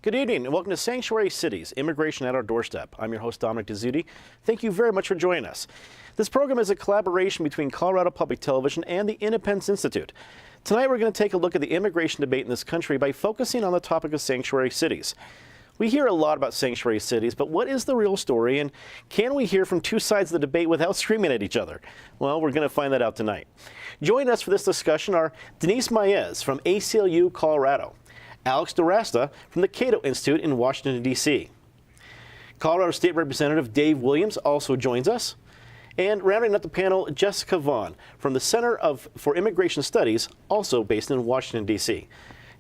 Good evening and welcome to Sanctuary Cities, Immigration at Our Doorstep. I'm your host, Dominic Dezzutti. Thank you very much for joining us. This program is a collaboration between Colorado Public Television and the Independence Institute. Tonight we're going to take a look at the immigration debate in this country by focusing on the topic of sanctuary cities. We hear a lot about sanctuary cities, but what is the real story, and can we hear from two sides of the debate without screaming at each other? Well, we're going to find that out tonight. Joining us for this discussion are Denise Maez from ACLU, Colorado, Alex DeRasta from the Cato Institute in Washington, D.C. Colorado State Representative Dave Williams also joins us. And rounding out the panel, Jessica Vaughn from the Center for Immigration Studies, also based in Washington, D.C.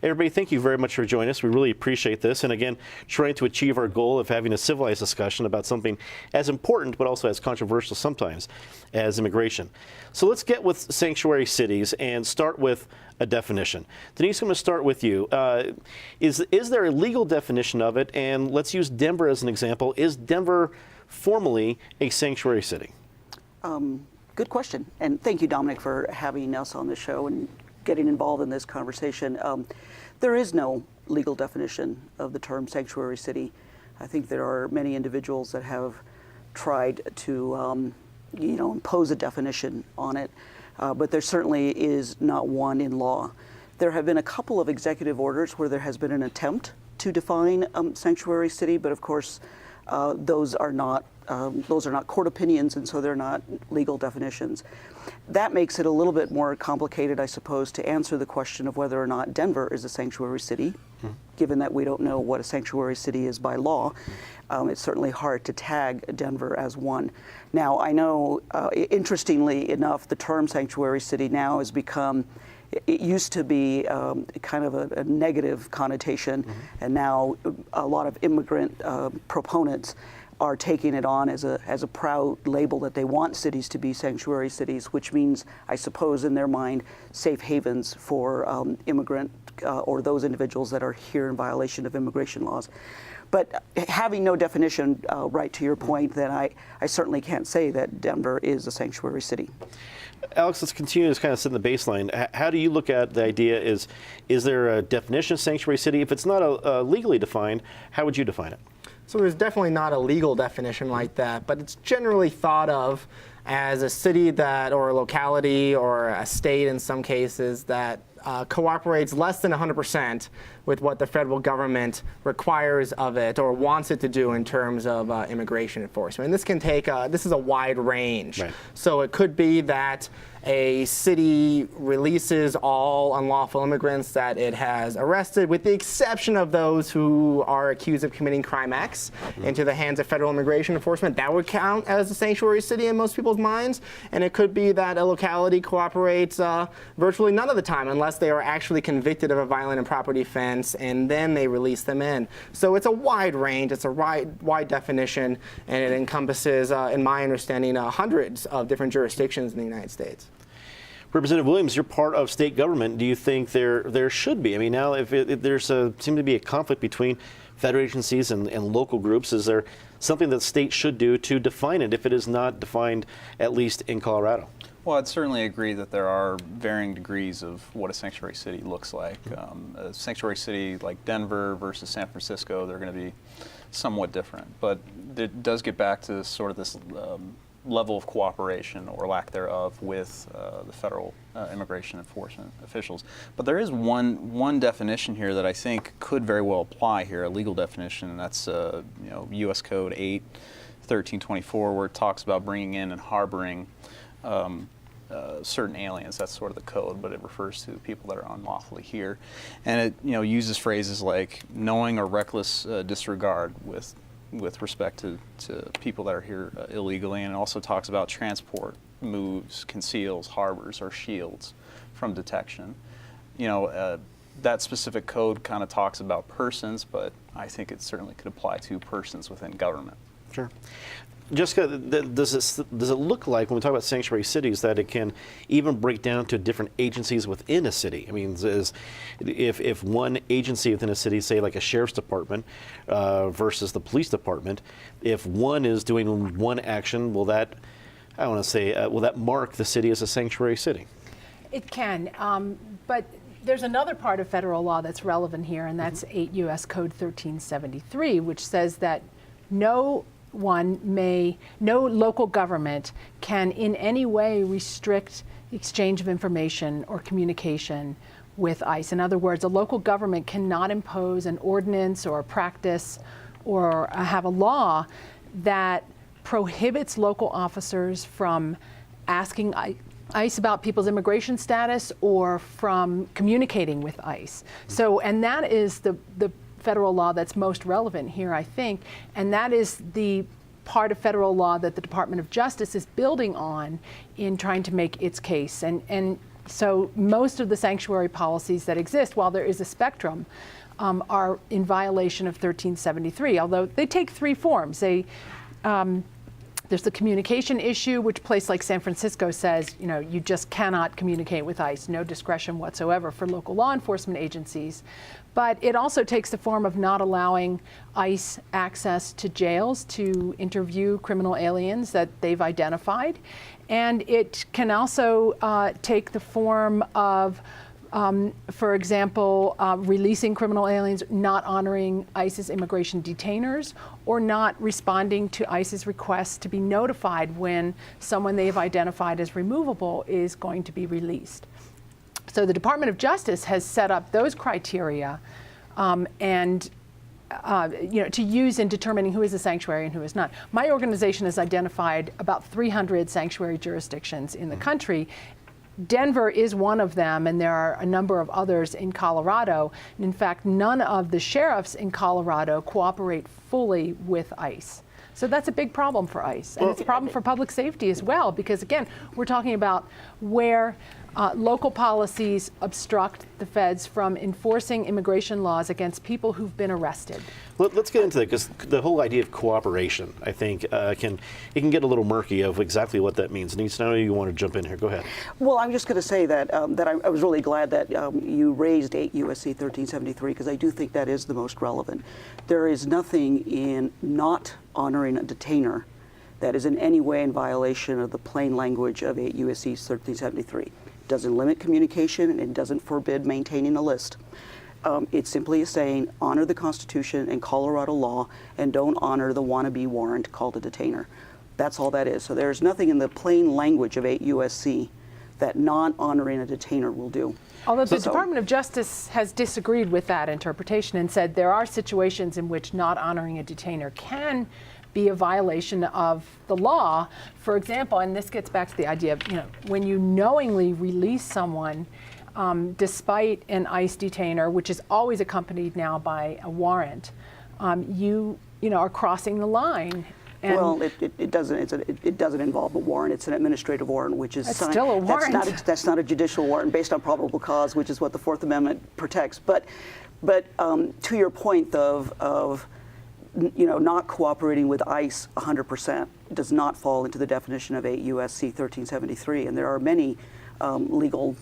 Everybody, thank you very much for joining us. We really appreciate this. And again, trying to achieve our goal of having a civilized discussion about something as important, but also as controversial sometimes as immigration. So let's get with sanctuary cities and start with a definition. Denise, I'm going to start with you. Is there a legal definition of it? And let's use Denver as an example. Is Denver formally a sanctuary city? Good question. And thank you, Dominic, for having us on the show and getting involved in this conversation. There is no legal definition of the term sanctuary city. I think there are many individuals that have tried to impose a definition on it, but there certainly is not one in law. There have been a couple of executive orders where there has been an attempt to define sanctuary city, but of course those are not court opinions, and so they're not legal definitions. That makes it a little bit more complicated, I suppose, to answer the question of whether or not Denver is a sanctuary city, given that we don't know what a sanctuary city is by law. It's certainly hard to tag Denver as one. Now, I know, interestingly enough, the term sanctuary city now has become, it used to be kind of a negative connotation, and now a lot of immigrant proponents are taking it on as a proud label that they want cities to be sanctuary cities, which means, I suppose, in their mind, safe havens for immigrant or those individuals that are here in violation of immigration laws. But having no definition, right to your point, then I certainly can't say that Denver is a sanctuary city. Alex, let's continue to kind of set the baseline. How do you look at the idea? Is there a definition of sanctuary city? If it's not legally defined, how would you define it? So there's definitely not a legal definition like that, but it's generally thought of as a city that, or a locality, or a state in some cases, that cooperates less than 100% with what the federal government requires of it or wants it to do in terms of immigration enforcement. And this can take, this is a wide range. Right. So it could be that a city releases all unlawful immigrants that it has arrested, with the exception of those who are accused of committing crime X, into the hands of federal immigration enforcement. That would count as a sanctuary city in most people's minds. And it could be that a locality cooperates virtually none of the time unless they are actually convicted of a violent improper offense, and then they release them in. So it's a wide range, it's a wide definition, and it encompasses, in my understanding, hundreds of different jurisdictions in the United States. Representative Williams, you're part of state government. Do you think there should be? I mean, now if there's seems to be a conflict between federal agencies and local groups, is there something that the state should do to define it if it is not defined, at least in Colorado? Well, I'd certainly agree that there are varying degrees of what a sanctuary city looks like. A sanctuary city like Denver versus San Francisco, they're going to be somewhat different. But it does get back to sort of this level of cooperation or lack thereof with the federal immigration enforcement officials. But there is one definition here that I think could very well apply here, a legal definition, and that's U.S. Code 8/1324, where it talks about bringing in and harboring certain aliens. That's sort of the code, but it refers to people that are unlawfully here, and it uses phrases like knowing or reckless disregard with respect to people that are here illegally, and it also talks about transport, moves, conceals, harbors, or shields from detection. That specific code kind of talks about persons, but I think it certainly could apply to persons within government. Sure. Jessica, does it look like, when we talk about sanctuary cities, that it can even break down to different agencies within a city? I mean, if one agency within a city, say like a sheriff's department versus the police department, if one is doing one action, will that, will that mark the city as a sanctuary city? It can, but There's another part of federal law that's relevant here, and that's 8 U.S. Code 1373, which says that no local government can in any way restrict exchange of information or communication with ICE. In other words, a local government cannot impose an ordinance or a practice or have a law that prohibits local officers from asking ICE about people's immigration status or from communicating with ICE. So, and that is the federal law that's most relevant here, I think, and that is the part of federal law that the Department of Justice is building on in trying to make its case. And so most of the sanctuary policies that exist, while there is a spectrum, are in violation of 1373, although they take three forms. There's the communication issue, which a place like San Francisco says, you just cannot communicate with ICE, no discretion whatsoever for local law enforcement agencies. But it also takes the form of not allowing ICE access to jails to interview criminal aliens that they've identified. And it can also take the form of, for example, releasing criminal aliens, not honoring ICE's immigration detainers, or not responding to ICE's requests to be notified when someone they've identified as removable is going to be released. So the Department of Justice has set up those criteria to use in determining who is a sanctuary and who is not. My organization has identified about 300 sanctuary jurisdictions in the country. Denver is one of them, and there are a number of others in Colorado. And in fact, none of the sheriffs in Colorado cooperate fully with ICE. So that's a big problem for ICE. And it's a problem for public safety as well, because again, we're talking about where local policies obstruct the feds from enforcing immigration laws against people who've been arrested. Let's get into that, because the whole idea of cooperation, I think, can get a little murky of exactly what that means. Denise, I know you want to jump in here. Go ahead. Well, I'm just going to say that I was really glad that you raised 8 U.S.C. 1373, because I do think that is the most relevant. There is nothing in not honoring a detainer that is in any way in violation of the plain language of 8 U.S.C. 1373. It doesn't limit communication, and it doesn't forbid maintaining a list. It simply is saying honor the Constitution and Colorado law, and don't honor the wannabe warrant called a detainer. That's all that is. So there's nothing in the plain language of 8 U.S.C. that not honoring a detainer will do. Although the Department of Justice has disagreed with that interpretation and said there are situations in which not honoring a detainer can be a violation of the law. For example, and this gets back to the idea of, when you knowingly release someone despite an ICE detainer, which is always accompanied now by a warrant, you are crossing the line. And well, it doesn't involve a warrant. It's an administrative warrant, which is still a warrant. That's not a judicial warrant based on probable cause, which is what the Fourth Amendment protects. But to your point of not cooperating with ICE 100% does not fall into the definition of 8 U.S.C. 1373, and there are many legal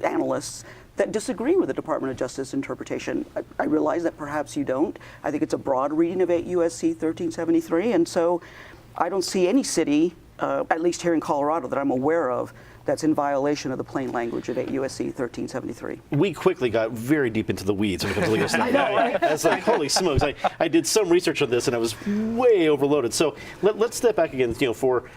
analysts that disagree with the Department of Justice interpretation. I realize that perhaps you don't. I think it's a broad reading of 8 U.S.C. 1373, and so I don't see any city, at least here in Colorado, that I'm aware of, that's in violation of the plain language of 8 U.S.C. 1373. We quickly got very deep into the weeds when it comes to legal stuff. I know, right? I was like, holy smokes. I did some research on this, and I was way overloaded. So let's step back again, for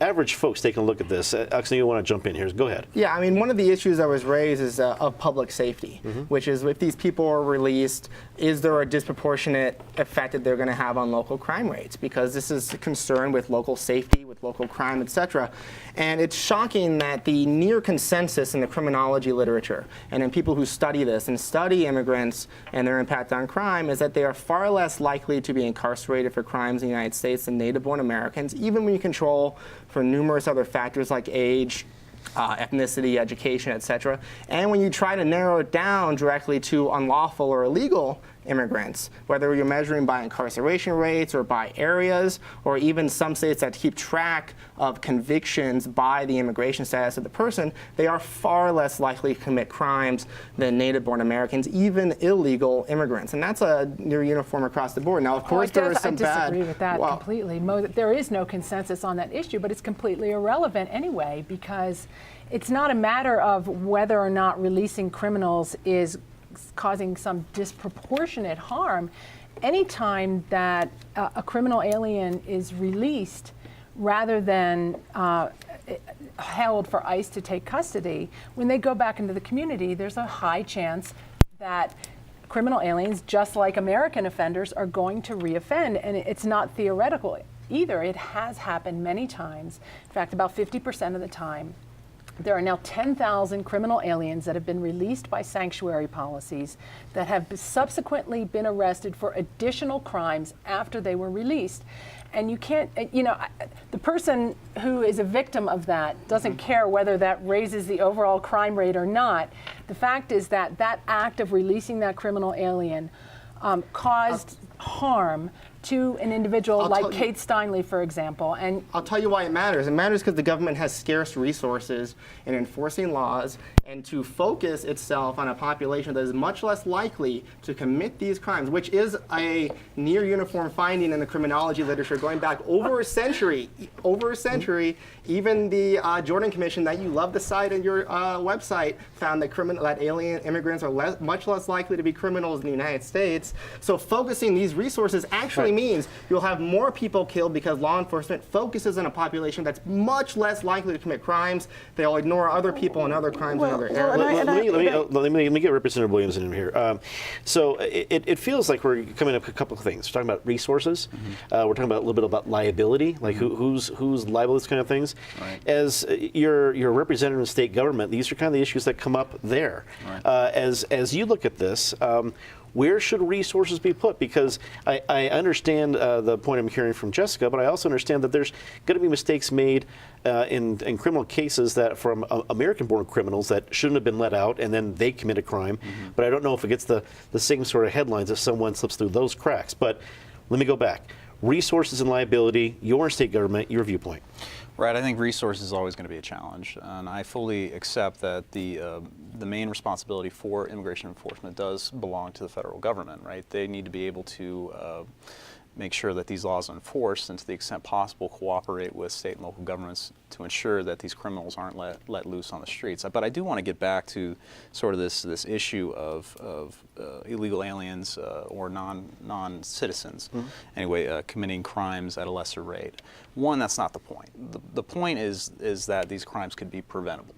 average folks taking a look at this. Oxney, you want to jump in here? Go ahead. Yeah, I mean, one of the issues that was raised is of public safety, which is if these people are released, is there a disproportionate effect that they're going to have on local crime rates? Because this is a concern with local safety, with local crime, et cetera. And it's shocking that the near consensus in the criminology literature and in people who study this and study immigrants and their impact on crime is that they are far less likely to be incarcerated for crimes in the United States than native-born Americans, even when you control for numerous other factors like age, ethnicity, education, et cetera. And when you try to narrow it down directly to unlawful or illegal immigrants, whether you're measuring by incarceration rates or by areas, or even some states that keep track of convictions by the immigration status of the person, they are far less likely to commit crimes than native-born Americans, even illegal immigrants. And that's a near uniform across the board. Now, of course, there are some bad... I disagree with that completely. There is no consensus on that issue, but it's completely irrelevant anyway, because it's not a matter of whether or not releasing criminals is causing some disproportionate harm. Anytime that a criminal alien is released rather than held for ICE to take custody, when they go back into the community, there's a high chance that criminal aliens, just like American offenders, are going to reoffend. And it's not theoretical either. It has happened many times. In fact, about 50% of the time. There are now 10,000 criminal aliens that have been released by sanctuary policies that have subsequently been arrested for additional crimes after they were released. And you can't, the person who is a victim of that doesn't care whether that raises the overall crime rate or not. The fact is that that act of releasing that criminal alien caused harm to an individual like Kate Steinle, for example. And I'll tell you why it matters. It matters because the government has scarce resources in enforcing laws and to focus itself on a population that is much less likely to commit these crimes, which is a near uniform finding in the criminology literature going back over a century. Even the Jordan Commission that you love to cite in your website found that alien immigrants are much less likely to be criminals in the United States. So focusing these resources actually means you'll have more people killed because law enforcement focuses on a population that's much less likely to commit crimes. They'll ignore other people and other crimes in other areas. Let me get Representative Williams in here. So it feels like we're coming up with a couple of things. We're talking about resources. We're talking about a little bit about liability, like who's liable, this kind of things. Right. As your representative in state government, these are kind of the issues that come up there. Right. As you look at this, where should resources be put? Because I understand the point I'm hearing from Jessica, but I also understand that there's going to be mistakes made in criminal cases that from American-born criminals that shouldn't have been let out, and then they commit a crime. But I don't know if it gets the same sort of headlines if someone slips through those cracks. But let me go back. Resources and liability, your state government, your viewpoint. Right, I think resources is always going to be a challenge, and I fully accept that the main responsibility for immigration enforcement does belong to the federal government, right? They need to be able to make sure that these laws are enforced and to the extent possible cooperate with state and local governments to ensure that these criminals aren't let loose on the streets. But I do want to get back to sort of this issue of illegal aliens or non-citizens, anyway, committing crimes at a lesser rate. One, that's not the point. The point is that these crimes could be preventable.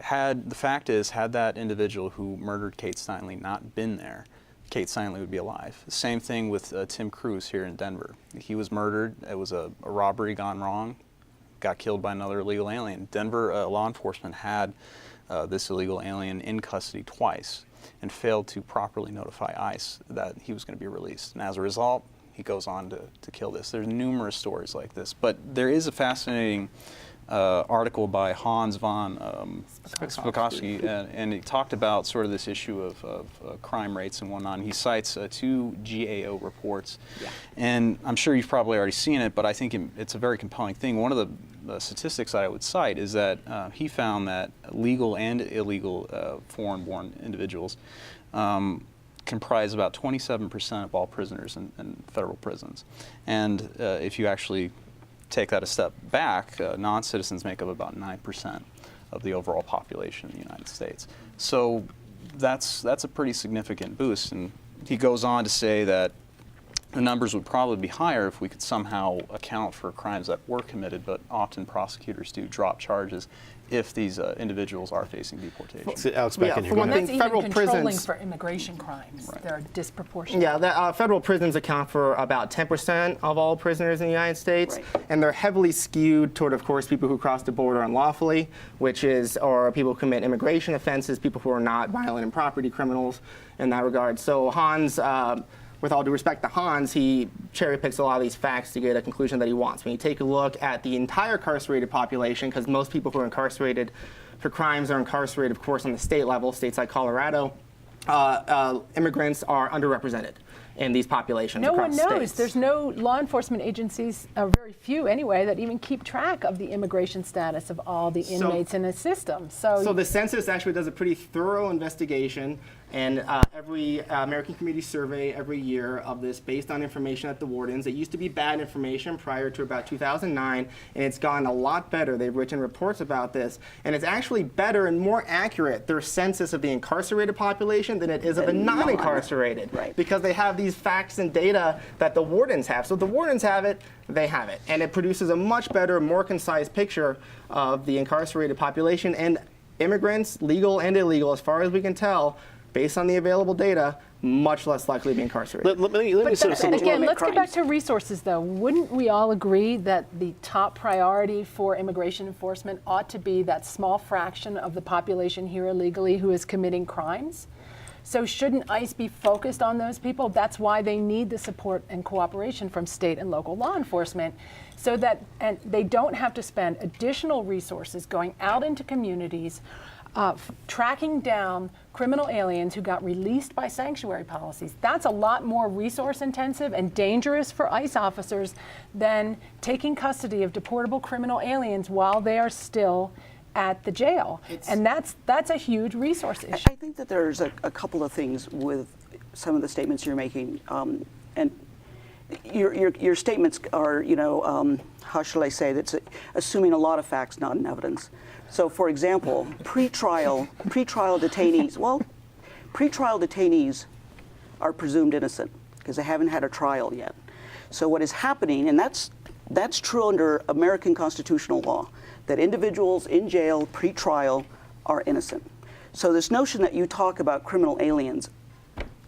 Had that individual who murdered Kate Steinle not been there, Kate Steinle would be alive. Same thing with Tim Cruz here in Denver. He was murdered. It was a robbery gone wrong. Got killed by another illegal alien. Denver law enforcement had this illegal alien in custody twice and failed to properly notify ICE that he was going to be released. And as a result, he goes on to kill this. There's numerous stories like this. But there is a fascinating article by Hans von Spakovsky, and he talked about sort of this issue of crime rates and whatnot. And he cites two GAO reports, and I'm sure you've probably already seen it, but I think it's a very compelling thing. One of the statistics I would cite is that he found that legal and illegal foreign-born individuals comprise about 27% of all prisoners in federal prisons. And if you actually take that a step back, non-citizens make up about 9% of the overall population in the United States. So that's a pretty significant boost. And he goes on to say that the numbers would probably be higher if we could somehow account for crimes that were committed, but often prosecutors do drop charges if these individuals are facing deportation. Alex, back in here. For one thing, that's federal even controlling prisons for immigration crimes. Right. They're disproportionate. Yeah, federal prisons account for about 10% of all prisoners in the United States, and they're heavily skewed toward, of course, people who cross the border unlawfully, or people who commit immigration offenses, people who are not violent and property criminals in that regard. So Hans, with all due respect to Hans, he cherry picks a lot of these facts to get a conclusion that he wants. When you take a look at the entire incarcerated population, because most people who are incarcerated for crimes are incarcerated, of course, on the state level, states like Colorado, immigrants are underrepresented in these populations No one across knows. states. There's no law enforcement agencies, very few anyway, that even keep track of the immigration status of all the inmates in a system. So the census actually does a pretty thorough investigation, and every American Community Survey every year of this based on information at the wardens. It used to be bad information prior to about 2009, and it's gotten a lot better. They've written reports about this, and it's actually better and more accurate, their census of the incarcerated population, than it is of the non-incarcerated, Right. because they have these facts and data that the wardens have. So if the wardens have it, they have it, and it produces a much better, more concise picture of the incarcerated population, and immigrants, legal and illegal, as far as we can tell, based on the available data, much less likely to be incarcerated. Let me sort of But again, let's get back crimes. to resources, though. Wouldn't we all agree that the top priority for immigration enforcement ought to be that small fraction of the population here illegally who is committing crimes? So shouldn't ICE be focused on those people? That's why they need the support and cooperation from state and local law enforcement, so that and they don't have to spend additional resources going out into communities, tracking down criminal aliens who got released by sanctuary policies. That's a lot more resource intensive and dangerous for ICE officers than taking custody of deportable criminal aliens while they are still at the jail. And that's a huge resource issue. I think that there's a couple of things with some of the statements you're making, and your statements are, how shall I say, that's assuming a lot of facts, not in evidence. So, for example, pretrial detainees. Well, pretrial detainees are presumed innocent because they haven't had a trial yet. So what is happening, and that's true under American constitutional law, that individuals in jail pre-trial are innocent. So this notion that you talk about criminal aliens,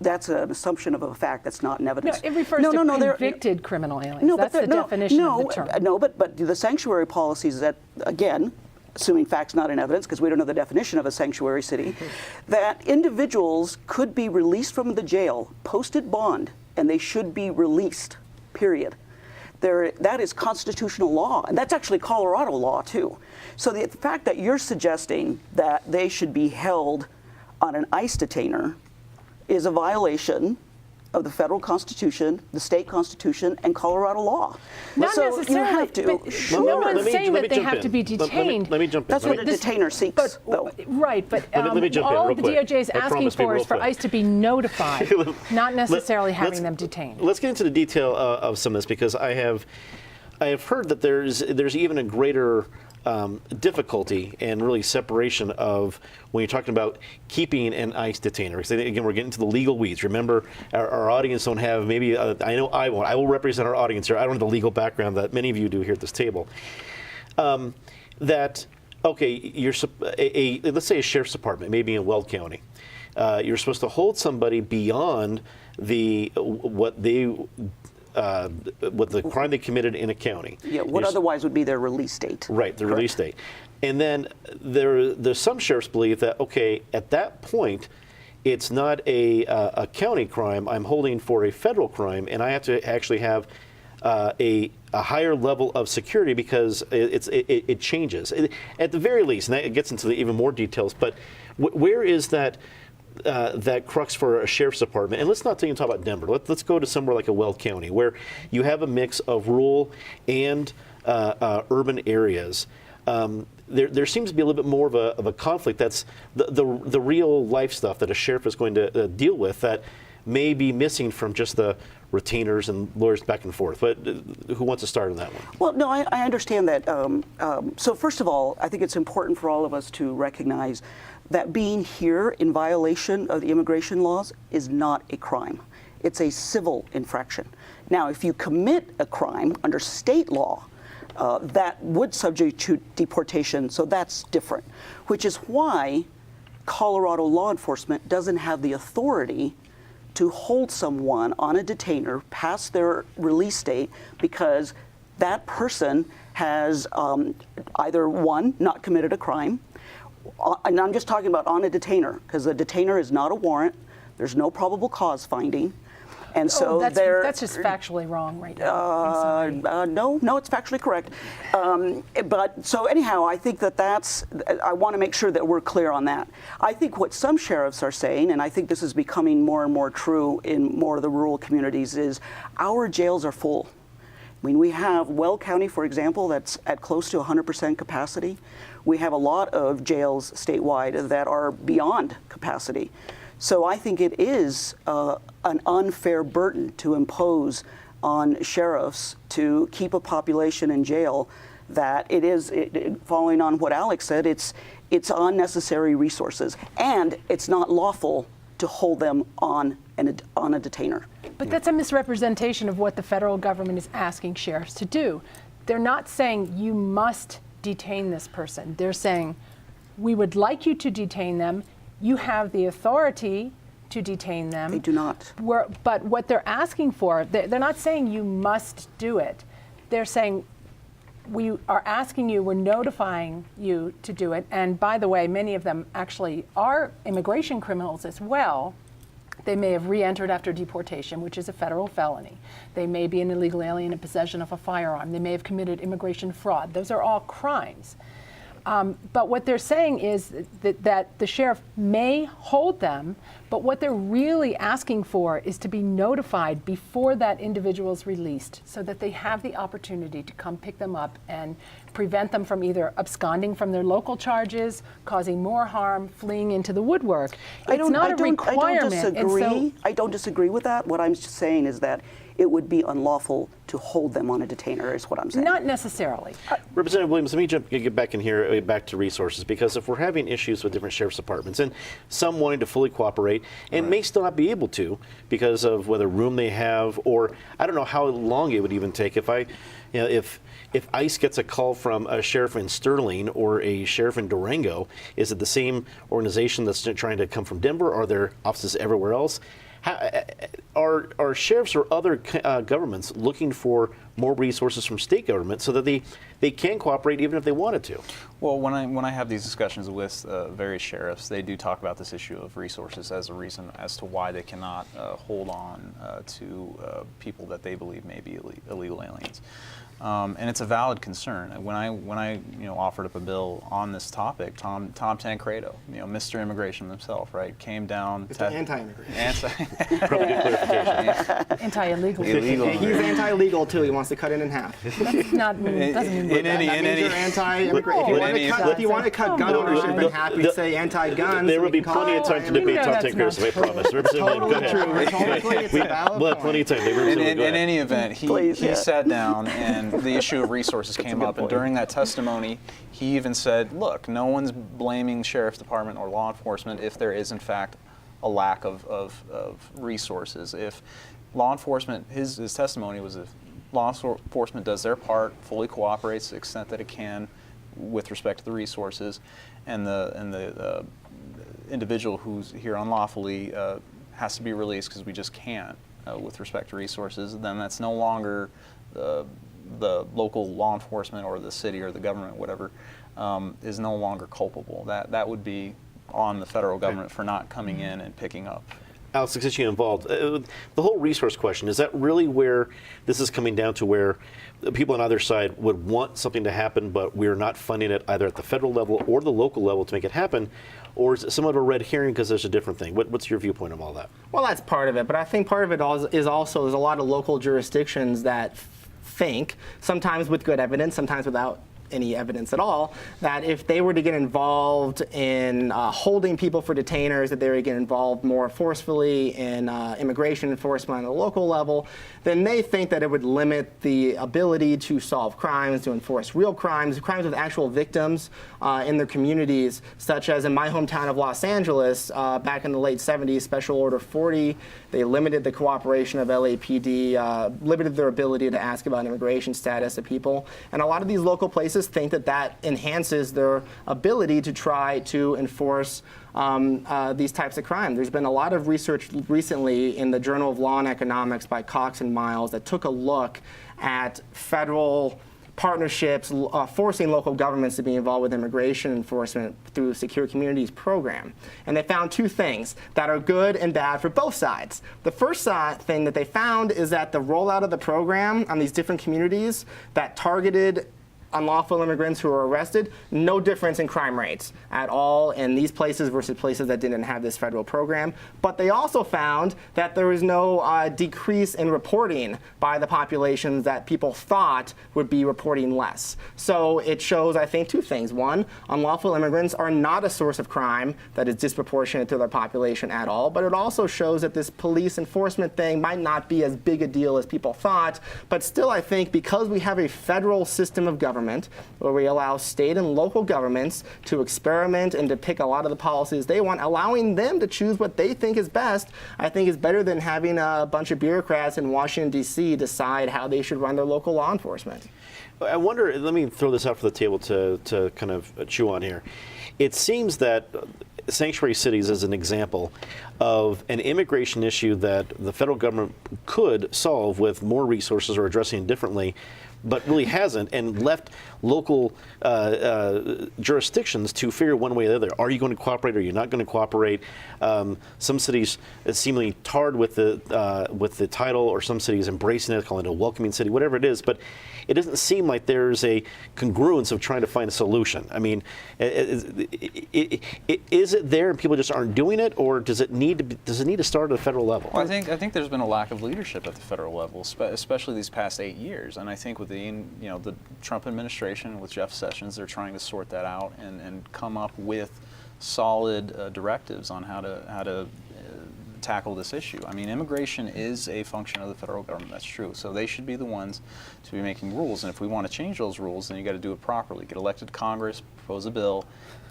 that's an assumption of a fact that's not in evidence. No, it refers to convicted criminal aliens. No, That's the definition of the term. No, but the sanctuary policies that, again, assuming facts not in evidence, because we don't know the definition of a sanctuary city, that individuals could be released from the jail, posted bond, and they should be released, period. That is constitutional law, and that's actually Colorado law too. So the fact that you're suggesting that they should be held on an ICE detainer is a violation of the federal constitution, the state constitution, and Colorado law. Not so necessarily. You have to. But no one's saying that they have to be detained. Let me jump in. That's what a detainer seeks, though. Right, but Let me jump in all real the quick. DOJ is I asking promise, be for real is for quick. ICE to be notified, not necessarily having them detained. Let's get into the detail of some of this, because I have heard that there's even a greater difficulty and really separation of when you're talking about keeping an ICE detainer. Because again, we're getting to the legal weeds. Remember, our audience don't have maybe. I know I won't. I will represent our audience here. I don't have the legal background that many of you do here at this table. That okay, let's say a sheriff's department, maybe in Weld County. You're supposed to hold somebody beyond what the crime they committed in a county. Yeah, what otherwise would be their release date. Right, the release date. And then there's some sheriffs believe that, okay, at that point, it's not a county crime. I'm holding for a federal crime, and I have to actually have a higher level of security because it changes. At the very least, and that gets into even more details, but where is that crux for a sheriff's department? And let's not even talk about Denver. Let's go to somewhere like a Weld County, where you have a mix of rural and urban areas. There seems to be a little bit more of a conflict. That's the real life stuff that a sheriff is going to deal with that may be missing from just the retainers and lawyers back and forth. But who wants to start on that one? Well, no, I understand that. So first of all, I think it's important for all of us to recognize that being here in violation of the immigration laws is not a crime. It's a civil infraction. Now, if you commit a crime under state law, that would subject to deportation, so that's different, which is why Colorado law enforcement doesn't have the authority to hold someone on a detainer past their release date, because that person has either, one, not committed a crime, and I'm just talking about on a detainer, because a detainer is not a warrant, there's no probable cause finding, And so that's just factually wrong right now. no, it's factually correct. But so anyhow, I think I want to make sure that we're clear on that. I think what some sheriffs are saying, and I think this is becoming more and more true in more of the rural communities, is our jails are full. I mean, we have Weld County, for example, that's at close to 100% capacity. We have a lot of jails statewide that are beyond capacity. So I think it is an unfair burden to impose on sheriffs to keep a population in jail that following on what Alex said, it's unnecessary resources, and it's not lawful to hold them on a detainer. But that's a misrepresentation of what the federal government is asking sheriffs to do. They're not saying you must detain this person. They're saying we would like you to detain them. You have the authority to detain them. They do not. But what they're asking for, they're not saying you must do it. They're saying we are asking you, we're notifying you to do it. And by the way, many of them actually are immigration criminals as well. They may have re-entered after deportation, which is a federal felony. They may be an illegal alien in possession of a firearm. They may have committed immigration fraud. Those are all crimes. But what they're saying is that the sheriff may hold them, but what they're really asking for is to be notified before that individual is released so that they have the opportunity to come pick them up and prevent them from either absconding from their local charges, causing more harm, fleeing into the woodwork. It's not a requirement. I don't disagree with that. What I'm saying is that it would be unlawful to hold them on a detainer, is what I'm saying. Not necessarily. Representative Williams, let me get back in here, back to resources, because if we're having issues with different sheriff's departments and some wanting to fully cooperate and may still not be able to because of whether room they have, or I don't know how long it would even take if if ICE gets a call from a sheriff in Sterling or a sheriff in Durango, is it the same organization that's trying to come from Denver? Are there offices everywhere else? Are sheriffs or other governments looking for more resources from state government so that they can cooperate even if they wanted to? Well, when I have these discussions with various sheriffs, they do talk about this issue of resources as a reason as to why they cannot hold on to people that they believe may be illegal aliens. And it's a valid concern. When I offered up a bill on this topic, Tom Tancredo, Mr. Immigration himself, right, came down. Mr. Anti-immigration. Probably good clarification. Anti-illegal. Illegal. He's anti-legal too. He wants to cut it in half. That's not, doesn't mean That means you're anti-immigration. If you want to cut gun ownership in half, you'd say anti-gun. There will be plenty of time to debate Tom Tancredo, I promise. Totally true. Totally, it's a valid We'll have plenty of time. In any event, he sat down and the issue of resources came up, and during that testimony, he even said, look, no one's blaming Sheriff's Department or law enforcement if there is, in fact, a lack of resources. If law enforcement, his testimony was if law enforcement does their part, fully cooperates to the extent that it can with respect to the resources, and the individual who's here unlawfully has to be released because we just can't with respect to resources, then that's no longer the local law enforcement or the city or the government, whatever, is no longer culpable. That would be on the federal government for not coming in and picking up. Alex, since you're involved, the whole resource question, is that really where this is coming down to, where the people on either side would want something to happen, but we're not funding it either at the federal level or the local level to make it happen? Or is it somewhat of a red herring because there's a different thing? What's your viewpoint of all that? Well, that's part of it, but I think part of it is also there's a lot of local jurisdictions that think, sometimes with good evidence, sometimes without any evidence at all, that if they were to get involved in holding people for detainers, that they would get involved more forcefully in immigration enforcement on the local level, then they think that it would limit the ability to solve crimes, to enforce real crimes with actual victims in their communities, such as in my hometown of Los Angeles, back in the late 70s, Special Order 40, they limited the cooperation of LAPD, limited their ability to ask about immigration status of people, and a lot of these local places think that enhances their ability to try to enforce these types of crime. There's been a lot of research recently in the Journal of Law and Economics by Cox and Miles that took a look at federal partnerships, forcing local governments to be involved with immigration enforcement through Secure Communities program. And they found two things that are good and bad for both sides. The first thing that they found is that the rollout of the program on these different communities that targeted unlawful immigrants who were arrested, no difference in crime rates at all in these places versus places that didn't have this federal program. But they also found that there was no decrease in reporting by the populations that people thought would be reporting less. So it shows, I think, two things. One, unlawful immigrants are not a source of crime that is disproportionate to their population at all, but it also shows that this police enforcement thing might not be as big a deal as people thought. But still, I think because we have a federal system of government where we allow state and local governments to experiment and to pick a lot of the policies they want, allowing them to choose what they think is best, I think is better than having a bunch of bureaucrats in Washington, D.C. decide how they should run their local law enforcement. I wonder, let me throw this out for the table to kind of chew on here. It seems that sanctuary cities is an example of an immigration issue that the federal government could solve with more resources or addressing it differently, but really hasn't, and left local jurisdictions to figure one way or the other. Are you going to cooperate? Or are you not going to cooperate? Some cities seemingly tarred with the title, or some cities embracing it, calling it a welcoming city, whatever it is. But it doesn't seem like there's a congruence of trying to find a solution. I mean, is it there and people just aren't doing it, or does it need to start at a federal level? Well, I think there's been a lack of leadership at the federal level, especially these past 8 years. And I think with the Trump administration, with Jeff Sessions, they're trying to sort that out and come up with solid directives on how to tackle this issue. I mean, immigration is a function of the federal government, that's true. So they should be the ones to be making rules. And if we want to change those rules, then you got to do it properly. Get elected Congress, propose a bill,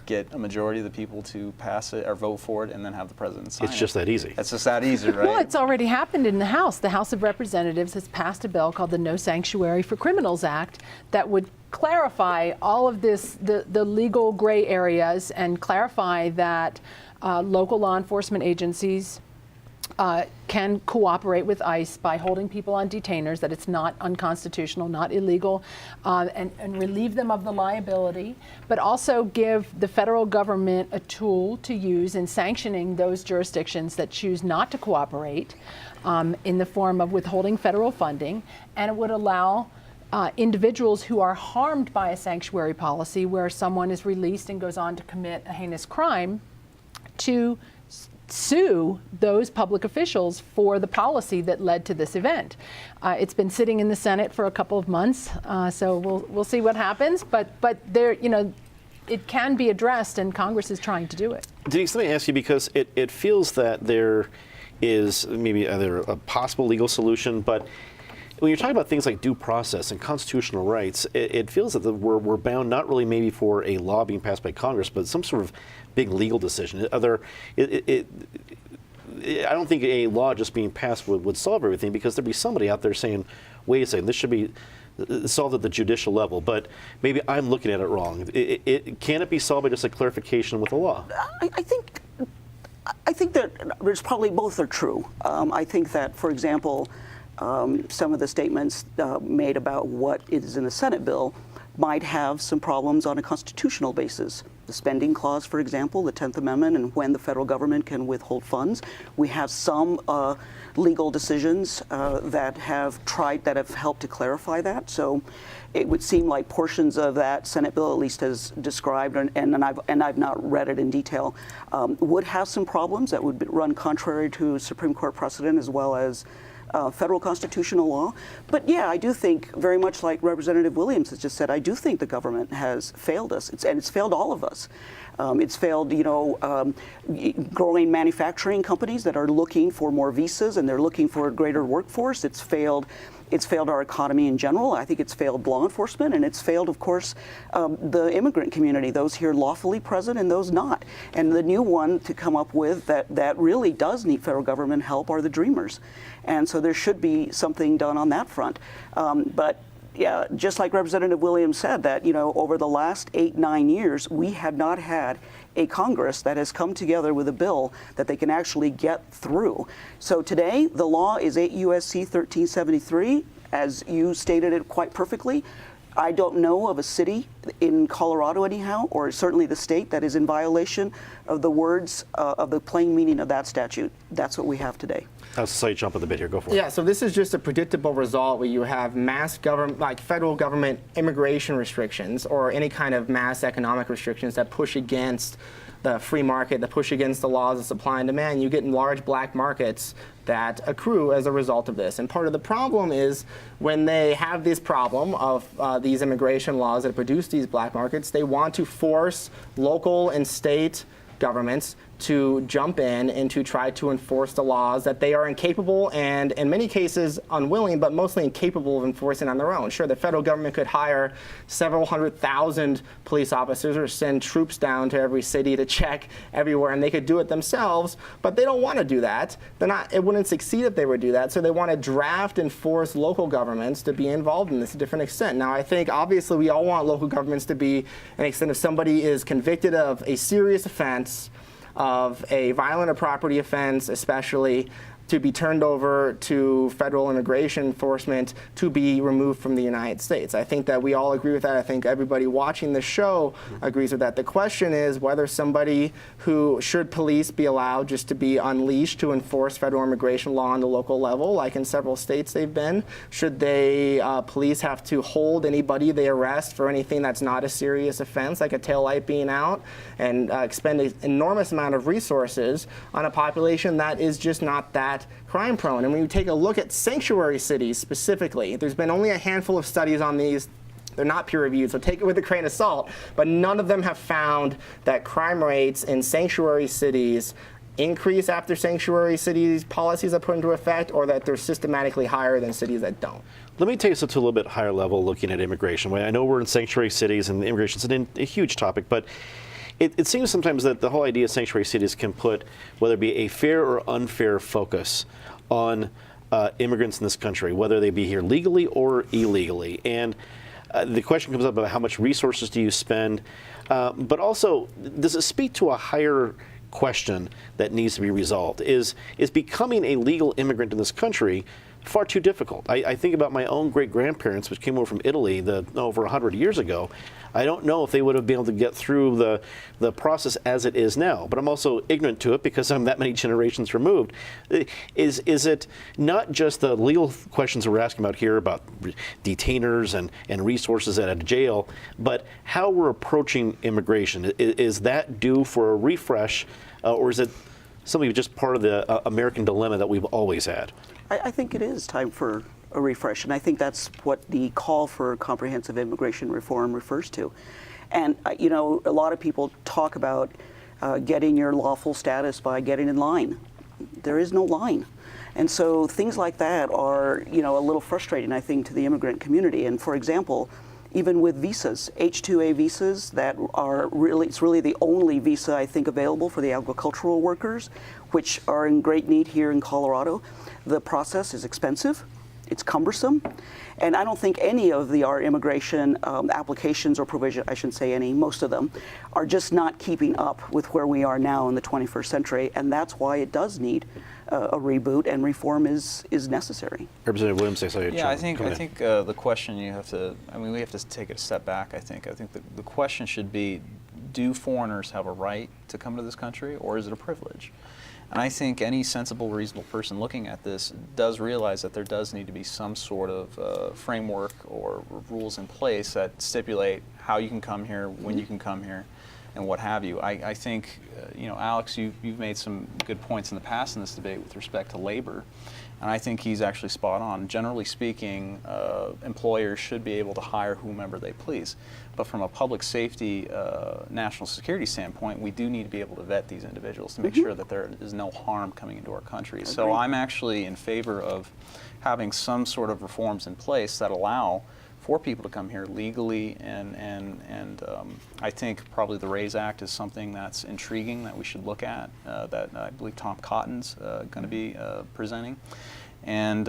get a majority of the people to pass it or vote for it, and then have the president sign it. It's just that easy. It's just that easy, right? Well, it's already happened in the House. The House of Representatives has passed a bill called the No Sanctuary for Criminals Act that would clarify all of this, the legal gray areas, and clarify that local law enforcement agencies can cooperate with ICE by holding people on detainers, that it's not unconstitutional, not illegal, and relieve them of the liability, but also give the federal government a tool to use in sanctioning those jurisdictions that choose not to cooperate in the form of withholding federal funding. And it would allow individuals who are harmed by a sanctuary policy where someone is released and goes on to commit a heinous crime to sue those public officials for the policy that led to this event. It's been sitting in the Senate for a couple of months, so we'll see what happens. But there, it can be addressed, and Congress is trying to do it. Denise, let me ask you, because it feels that there is maybe either a possible legal solution, but when you're talking about things like due process and constitutional rights, it feels that we're bound not really maybe for a law being passed by Congress, but some sort of big legal decision. I don't think a law just being passed would solve everything, because there'd be somebody out there saying, wait a second, this should be solved at the judicial level, but maybe I'm looking at it wrong. Can it be solved by just a clarification with the law? I think that there's probably both are true. I think that, for example, some of the statements made about what is in the Senate bill might have some problems on a constitutional basis. The spending clause, for example, the 10th Amendment, and when the federal government can withhold funds. We have some legal decisions that have helped to clarify that. So it would seem like portions of that Senate bill, at least as described, and I've not read it in detail, would have some problems that would run contrary to Supreme Court precedent as well as federal constitutional law. But yeah, I do think, very much like Representative Williams has just said, I do think the government has failed us, and it's failed all of us. It's failed, growing manufacturing companies that are looking for more visas and they're looking for a greater workforce. It's failed our economy in general. I think it's failed law enforcement, and it's failed, of course, the immigrant community, those here lawfully present and those not. And the new one to come up with that really does need federal government help are the Dreamers. And so there should be something done on that front. But yeah, just like Representative Williams said, that over the last 8-9 years, we have not had a Congress that has come together with a bill that they can actually get through. So today, the law is 8 U.S.C. 1373, as you stated it quite perfectly. I don't know of a city in Colorado anyhow, or certainly the state, that is in violation of the words of the plain meaning of that statute. That's what we have today. I'll say jump at the bit here. Go for it. Yeah, so this is just a predictable result where you have mass government, like federal government immigration restrictions or any kind of mass economic restrictions that push against the free market, that push against the laws of supply and demand. You get in large black markets that accrue as a result of this. And part of the problem is when they have this problem of these immigration laws that produce these black markets, they want to force local and state governments to jump in and to try to enforce the laws that they are incapable and in many cases unwilling, but mostly incapable of enforcing on their own. Sure, the federal government could hire several 100,000 police officers or send troops down to every city to check everywhere, and they could do it themselves, but they don't want to do that. It wouldn't succeed if they would do that, so they want to draft and force local governments to be involved in this to a different extent. Now, I think obviously we all want local governments to be an extent if somebody is convicted of a serious offense, of a violent or property offense, especially, to be turned over to federal immigration enforcement to be removed from the United States. I think that we all agree with that. I think everybody watching the show agrees with that. The question is whether somebody should police be allowed just to be unleashed to enforce federal immigration law on the local level, like in several states they've been? Should police have to hold anybody they arrest for anything that's not a serious offense, like a taillight being out, and expend an enormous amount of resources on a population that is just not that crime prone? And when you take a look at sanctuary cities specifically, there's been only a handful of studies on these. They're not peer reviewed, so take it with a grain of salt, but none of them have found that crime rates in sanctuary cities increase after sanctuary cities policies are put into effect, or that they're systematically higher than cities that don't. Let me take us to a little bit higher level looking at immigration. I know we're in sanctuary cities and immigration is a huge topic, but it seems sometimes that the whole idea of sanctuary cities can put, whether it be a fair or unfair focus on immigrants in this country, whether they be here legally or illegally. And the question comes up about how much resources do you spend, but also, does it speak to a higher question that needs to be resolved? Is becoming a legal immigrant in this country far too difficult? I think about my own great-grandparents, which came over from Italy over 100 years ago. I don't know if they would have been able to get through the process as it is now, but I'm also ignorant to it because I'm that many generations removed. Is it not just the legal questions we're asking about here about detainers and resources at a jail, but how we're approaching immigration? Is that due for a refresh, or is it something just part of the American dilemma that we've always had? I think it is time for a refresh, and I think that's what the call for comprehensive immigration reform refers to. And, a lot of people talk about getting your lawful status by getting in line. There is no line. And so things like that are, a little frustrating, I think, to the immigrant community. And for example, even with visas, H-2A visas that it's really the only visa, I think, available for the agricultural workers, which are in great need here in Colorado. The process is expensive, it's cumbersome, and I don't think any of our immigration applications or provision, I shouldn't say any, most of them, are just not keeping up with where we are now in the 21st century, and that's why it does need a reboot, and reform is necessary. Representative Williams, yeah, I think the question we have to take it a step back. I think the question should be, do foreigners have a right to come to this country, or is it a privilege? And I think any sensible, reasonable person looking at this does realize that there does need to be some sort of framework or rules in place that stipulate how you can come here, when you can come here, and what have you. I think, Alex, you've made some good points in the past in this debate with respect to labor, and I think he's actually spot on. Generally speaking, employers should be able to hire whomever they please. But from a public safety, national security standpoint, we do need to be able to vet these individuals to make sure that there is no harm coming into our country. Agreed. So I'm actually in favor of having some sort of reforms in place that allow for people to come here legally, and I think probably the RAISE Act is something that's intriguing that we should look at, that I believe Tom Cotton's going to be presenting. And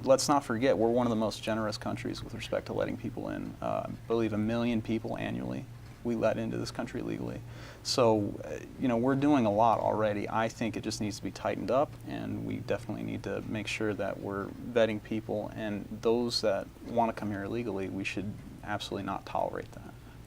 let's not forget, we're one of the most generous countries with respect to letting people in. I believe 1 million people annually we let into this country legally. So, we're doing a lot already. I think it just needs to be tightened up, and we definitely need to make sure that we're vetting people, and those that want to come here illegally, we should absolutely not tolerate that.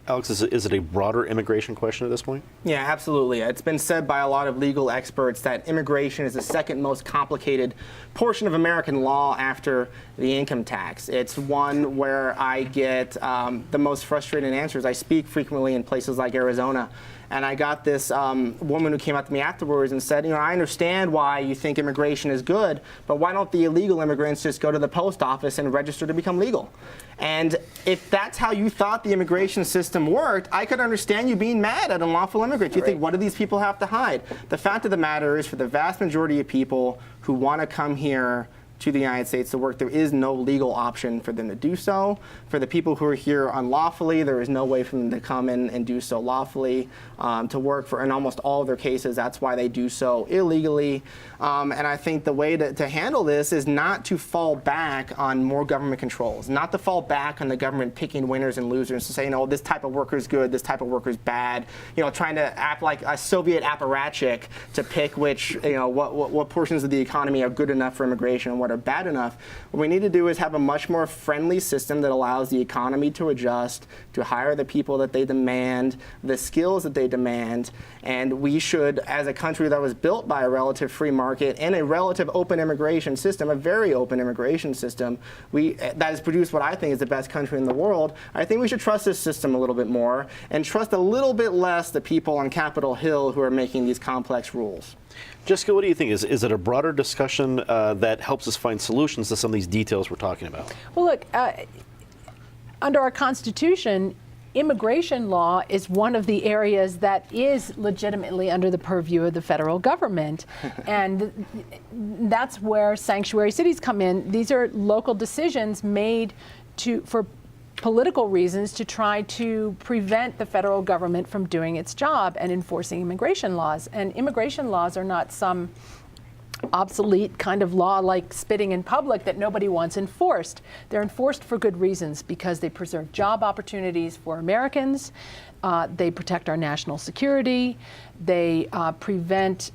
Alex, is it a broader immigration question at this point? Yeah, absolutely. It's been said by a lot of legal experts that immigration is the second most complicated portion of American law after the income tax. It's one where I get the most frustrating answers. I speak frequently in places like Arizona, and I got this woman who came up to me afterwards and said, I understand why you think immigration is good, but why don't the illegal immigrants just go to the post office and register to become legal? And if that's how you thought the immigration system worked, I could understand you being mad at unlawful immigrants. You think, what do these people have to hide? The fact of the matter is, for the vast majority of people who want to come here to the United States to work, there is no legal option for them to do so. For the people who are here unlawfully, there is no way for them to come in and do so lawfully to work. In almost all of their cases, that's why they do so illegally. And I think the way to handle this is not to fall back on more government controls, not to fall back on the government picking winners and losers, to say, this type of worker is good, this type of worker is bad, trying to act like a Soviet apparatchik to pick which, what portions of the economy are good enough for immigration and what are bad enough. What we need to do is have a much more friendly system that allows the economy to adjust, to hire the people that they demand, the skills that they demand, and we should, as a country that was built by a relative free market and a relative open immigration system, a very open immigration system, that has produced what I think is the best country in the world, I think we should trust this system a little bit more and trust a little bit less the people on Capitol Hill who are making these complex rules. Jessica, what do you think? Is it a broader discussion that helps us find solutions to some of these details we're talking about? Well, look, under our Constitution, immigration law is one of the areas that is legitimately under the purview of the federal government. And that's where sanctuary cities come in. These are local decisions made for political reasons to try to prevent the federal government from doing its job and enforcing immigration laws. And immigration laws are not some obsolete kind of law like spitting in public that nobody wants enforced. They're enforced for good reasons, because they preserve job opportunities for Americans, they protect our national security, they prevent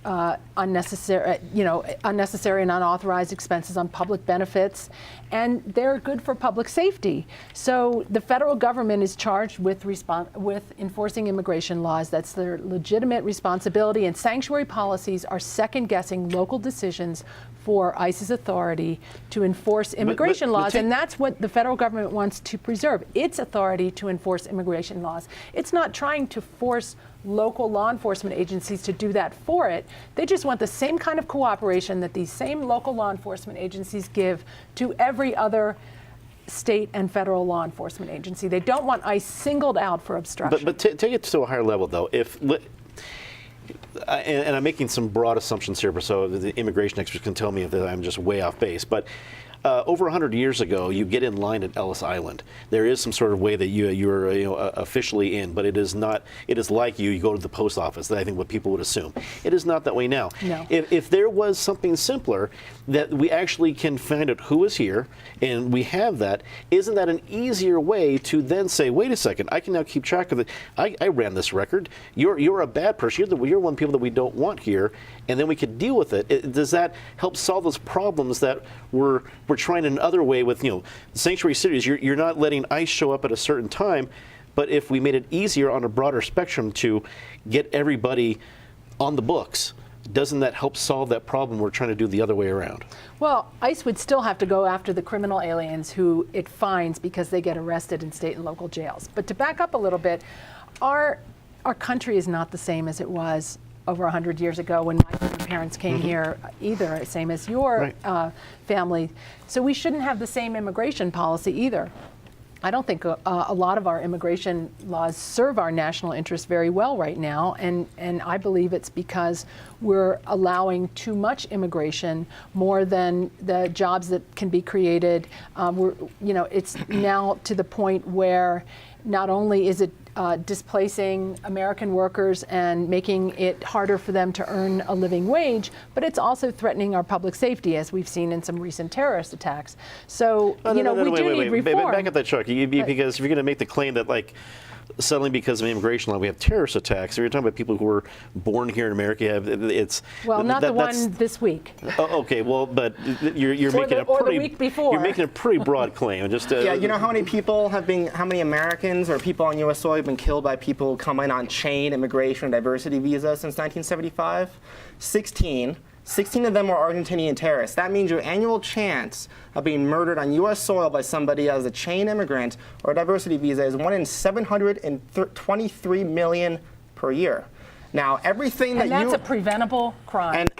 unnecessary and unauthorized expenses on public benefits, and they're good for public safety. So the federal government is charged with enforcing immigration laws. That's their legitimate responsibility, and sanctuary policies are second-guessing local decisions for ICE's authority to enforce immigration laws, and that's what the federal government wants to preserve, its authority to enforce immigration laws. It's not trying to force local law enforcement agencies to do that for it. They just want the same kind of cooperation that these same local law enforcement agencies give to every other state and federal law enforcement agency. They don't want ICE singled out for obstruction. But take it to a higher level, though. And I'm making some broad assumptions here, so the immigration experts can tell me if I'm just way off base. But over 100 years ago, you get in line at Ellis Island. There is some sort of way that you're officially in, but it is not. It is like you go to the post office. That I think what people would assume. It is not that way now. No. If there was something simpler that we actually can find out who is here, and we have that, isn't that an easier way to then say, wait a second, I can now keep track of it. I ran this record. You're a bad person. You're one of the people that we don't want here, and then we could deal with it. Does that help solve those problems that we're trying in another way with, sanctuary cities? You're not letting ICE show up at a certain time, but if we made it easier on a broader spectrum to get everybody on the books, doesn't that help solve that problem we're trying to do the other way around? Well, ICE would still have to go after the criminal aliens who it finds because they get arrested in state and local jails. But to back up a little bit, our country is not the same as it was over 100 years ago when my parents came here either, same as your family. So we shouldn't have the same immigration policy either. I don't think a lot of our immigration laws serve our national interests very well right now, and I believe it's because we're allowing too much immigration, more than the jobs that can be created. It's now to the point where not only is it displacing American workers and making it harder for them to earn a living wage, but it's also threatening our public safety, as we've seen in some recent terrorist attacks. So, we do need reform. Back up that truck, because if you're going to make the claim that, suddenly because of immigration law, we have terrorist attacks. You're talking about people who were born here in America. Well, not the one this week. Oh, okay, well, but you're Or making the week before. You're making a pretty broad claim. Just Yeah, you know how many Americans or people on U.S. soil have been killed by people who come in on chain immigration diversity visas since 1975? 16. 16 of them were Argentinian terrorists. That means your annual chance of being murdered on U.S. soil by somebody as a chain immigrant or a diversity visa is 1 in 723 million per year. Now, everything And that's a preventable crime. And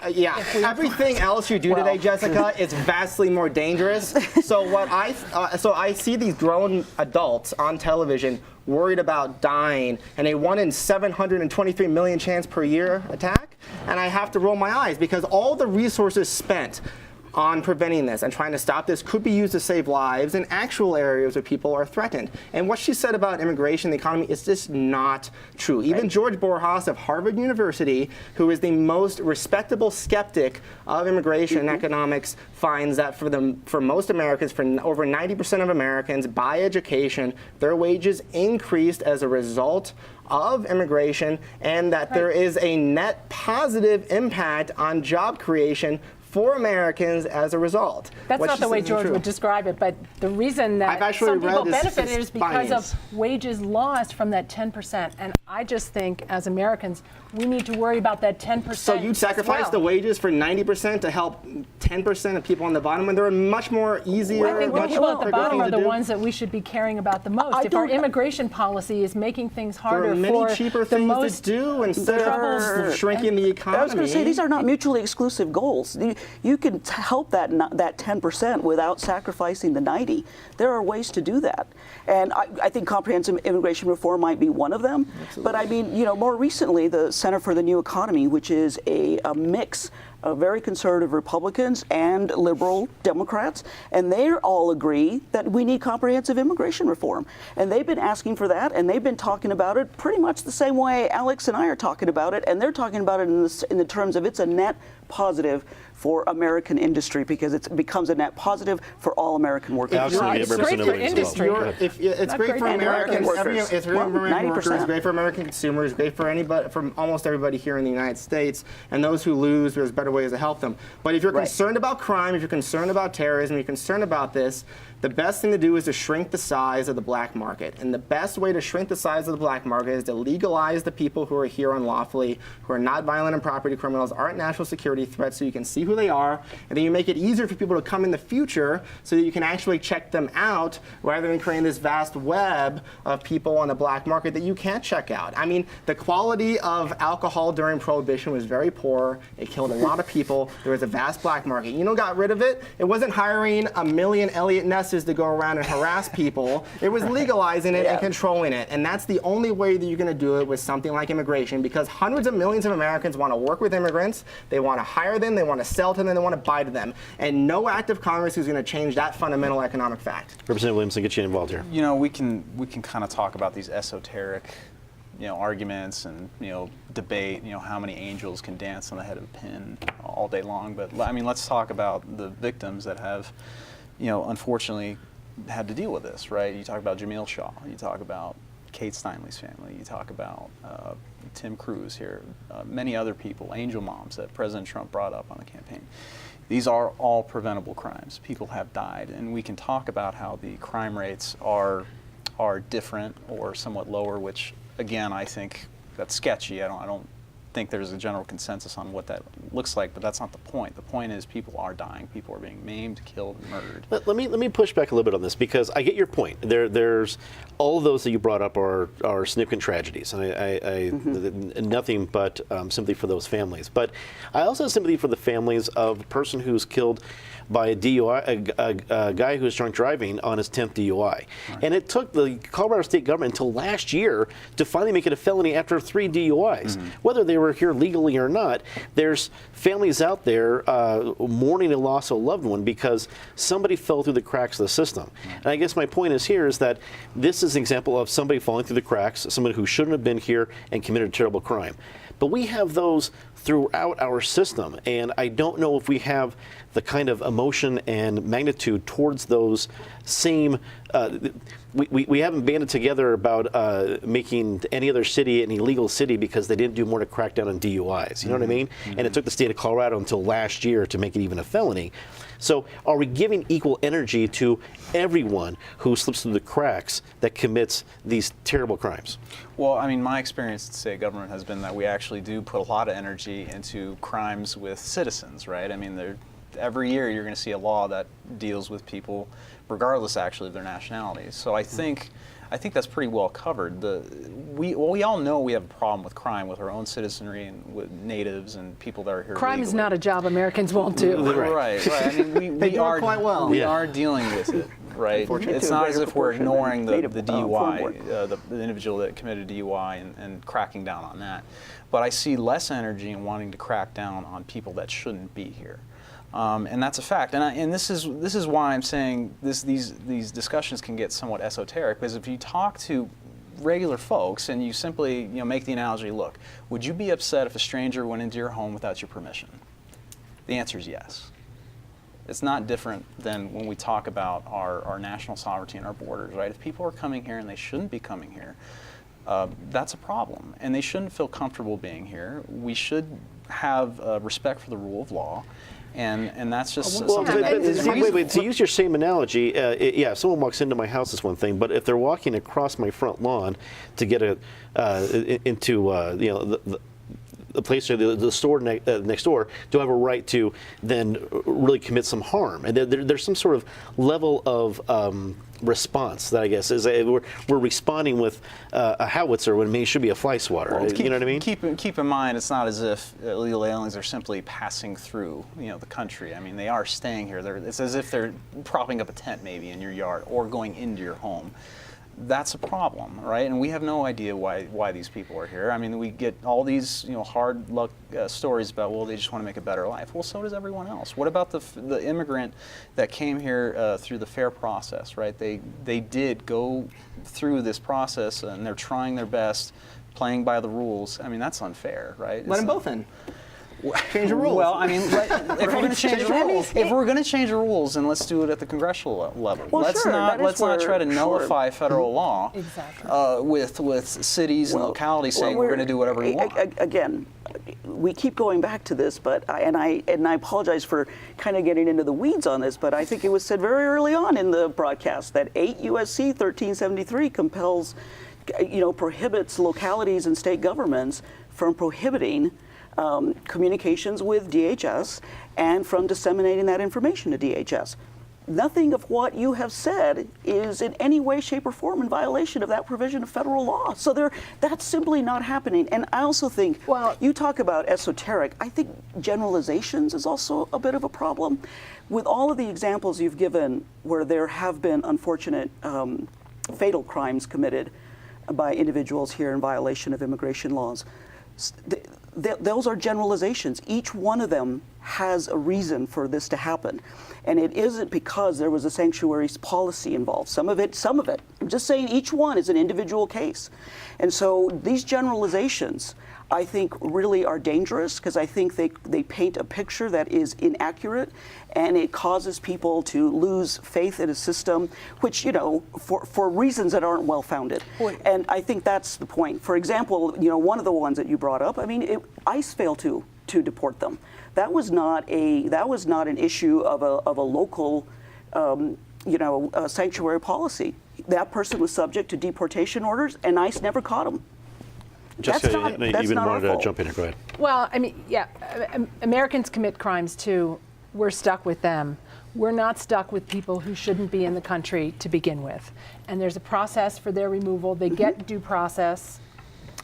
everything else you do today, Jessica, is vastly more dangerous. So I see these grown adults on television worried about dying and a 1 in 723 million chance per year attack, and I have to roll my eyes because all the resources spent on preventing this and trying to stop this could be used to save lives in actual areas where people are threatened. And what she said about immigration and the economy is just not true. Even George Borjas of Harvard University, who is the most respectable skeptic of immigration and economics, finds that for most Americans, for over 90% of Americans, by education, their wages increased as a result of immigration, and that there is a net positive impact on job creation for Americans as a result. That's not the way George would describe it, but the reason that some people benefited is because of wages lost from that 10%. And I just think, as Americans, we need to worry about that 10%. So you'd sacrifice the wages for 90% to help 10% of people on the bottom, and they're much more easier. I think the people at the bottom are the ones that we should be caring about the most. If our immigration policy is making things harder for many cheaper things to do instead of shrinking the economy. I was going to say, these are not mutually exclusive goals. You can help that 10% without sacrificing the 90. There are ways to do that. And I think comprehensive immigration reform might be one of them. Absolutely. But I mean, more recently, the Center for the New Economy, which is a mix of very conservative Republicans and liberal Democrats, and they all agree that we need comprehensive immigration reform. And they've been asking for that, and they've been talking about it pretty much the same way Alex and I are talking about it, and they're talking about it in the terms of it's a net positive for American industry because it becomes a net positive for all American workers. It's great for industry. It's great for Americans. It's great for American workers. It's great for American consumers. It's great for anybody, for almost everybody here in the United States. And those who lose, there's better ways to help them. But if you're concerned about crime, if you're concerned about terrorism, if you're concerned about this, the best thing to do is to shrink the size of the black market. And the best way to shrink the size of the black market is to legalize the people who are here unlawfully, who are not violent and property criminals, aren't national security threats, so you can see who they are, and then you make it easier for people to come in the future so that you can actually check them out rather than creating this vast web of people on the black market that you can't check out. I mean, the quality of alcohol during Prohibition was very poor. It killed a lot of people. There was a vast black market. You know what got rid of it? It wasn't hiring a million Elliot Nesses to go around and harass people. It was legalizing it and controlling it. And that's the only way that you're going to do it with something like immigration, because hundreds of millions of Americans want to work with immigrants. They want to hire them. They want to sell to them. They want to buy to them. And no act of Congress is going to change that fundamental economic fact. Representative Williamson, get you involved here. You know, we can kind of talk about these esoteric, arguments and debate. How many angels can dance on the head of a pin all day long. But I mean, let's talk about the victims that have, unfortunately, had to deal with this. Right? You talk about Jamil Shaw. You talk about Kate Steinley's family. You talk about Tim Cruz here, many other people, angel moms that President Trump brought up on the campaign. These are all preventable crimes. People have died, and we can talk about how the crime rates are different or somewhat lower, which again I think that's sketchy. I don't think there's a general consensus on what that looks like, but that's not the point. The point is people are dying, people are being maimed, killed, murdered. Let me push back a little bit on this, because I get your point. There's all of those that you brought up are significant tragedies, and nothing but sympathy for those families. But I also have sympathy for the families of the person who's killed by a DUI, a guy who was drunk driving on his 10th DUI. Right. And it took the Colorado state government until last year to finally make it a felony after 3 DUIs. Mm-hmm. Whether they were here legally or not, there's families out there mourning the loss of a loved one because somebody fell through the cracks of the system. Mm-hmm. And I guess my point is here is that this is an example of somebody falling through the cracks, somebody who shouldn't have been here and committed a terrible crime. But we have those throughout our system, and I don't know if we have the kind of emotion and magnitude towards those same. We haven't banded together about making any other city an illegal city because they didn't do more to crack down on DUIs. You know what I mean? And it took the state of Colorado until last year to make it even a felony. So are we giving equal energy to everyone who slips through the cracks that commits these terrible crimes? Well, I mean, my experience at state government has been that we actually do put a lot of energy into crimes with citizens, right? I mean, every year you're going to see a law that deals with people regardless actually of their nationality. So I think that's pretty well covered. We all know we have a problem with crime with our own citizenry and with natives and people that are here Crime legally. is not a job Americans won't do. Right. I mean, They do it quite well. We are dealing with it, right? Unfortunately, It's to a not as greater if we're proportion than ignoring the native, DUI, foreign the individual that committed a DUI and cracking down on that. But I see less energy in wanting to crack down on people that shouldn't be here. And that's a fact, and this is why I'm saying these discussions can get somewhat esoteric, because if you talk to regular folks and you simply make the analogy, look, would you be upset if a stranger went into your home without your permission? The answer is yes. It's not different than when we talk about our national sovereignty and our borders, right? If people are coming here and they shouldn't be coming here, that's a problem, and they shouldn't feel comfortable being here. We should have respect for the rule of law. And that's just something that is wait, to use your same analogy, if someone walks into my house is one thing, but if they're walking across my front lawn to get into the place or the store next door, do I have a right to then really commit some harm? And there's some sort of level of response that I guess is we're responding with a howitzer when it should be a fly swatter. Well, you know what I mean? Keep in mind, it's not as if illegal aliens are simply passing through the country. I mean, they are staying here. It's as if they're propping up a tent maybe in your yard or going into your home. That's a problem, right? And we have no idea why these people are here. I mean, we get all these hard luck stories about, well, they just want to make a better life. Well, so does everyone else. What about the immigrant that came here through the fair process, right? They did go through this process and they're trying their best, playing by the rules. I mean, that's unfair, right? Let them both in. Change the rules. Well, I mean, if we're going to change the rules, then let's do it at the congressional level. Well, let's not try to nullify federal law with cities and localities saying we're going to do whatever we want. Again, we keep going back to this, but I apologize for kind of getting into the weeds on this, but I think it was said very early on in the broadcast that 8 U.S.C. 1373 prohibits localities and state governments from prohibiting communications with DHS and from disseminating that information to DHS. Nothing of what you have said is in any way, shape, or form in violation of that provision of federal law. So that's simply not happening. And I also think, you talk about esoteric, I think generalizations is also a bit of a problem. With all of the examples you've given where there have been unfortunate fatal crimes committed by individuals here in violation of immigration laws, those are generalizations. Each one of them has a reason for this to happen. And it isn't because there was a sanctuary policy involved. Some of it. I'm just saying each one is an individual case. And so these generalizations, I think, really are dangerous because I think they paint a picture that is inaccurate, and it causes people to lose faith in a system, which, for reasons that aren't well-founded. And I think that's the point. For example, one of the ones that you brought up, I mean, ICE failed to deport them. That was not an issue of a local, sanctuary policy. That person was subject to deportation orders, and ICE never caught him. Jessica, that's you not wanted our to jump in here. Go ahead. Well, I mean, Americans commit crimes too. We're stuck with them. We're not stuck with people who shouldn't be in the country to begin with. And there's a process for their removal. They get due process,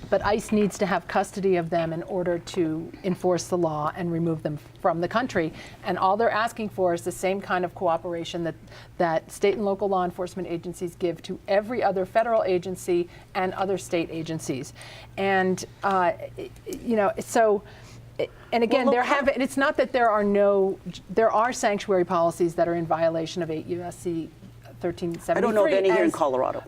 but ICE needs to have custody of them in order to enforce the law and remove them from the country. And all they're asking for is the same kind of cooperation that state and local law enforcement agencies give to every other federal agency and other state agencies. And, and again, it's not that there are sanctuary policies that are in violation of 8 U.S.C. 1373. I don't know of any here in as, Colorado.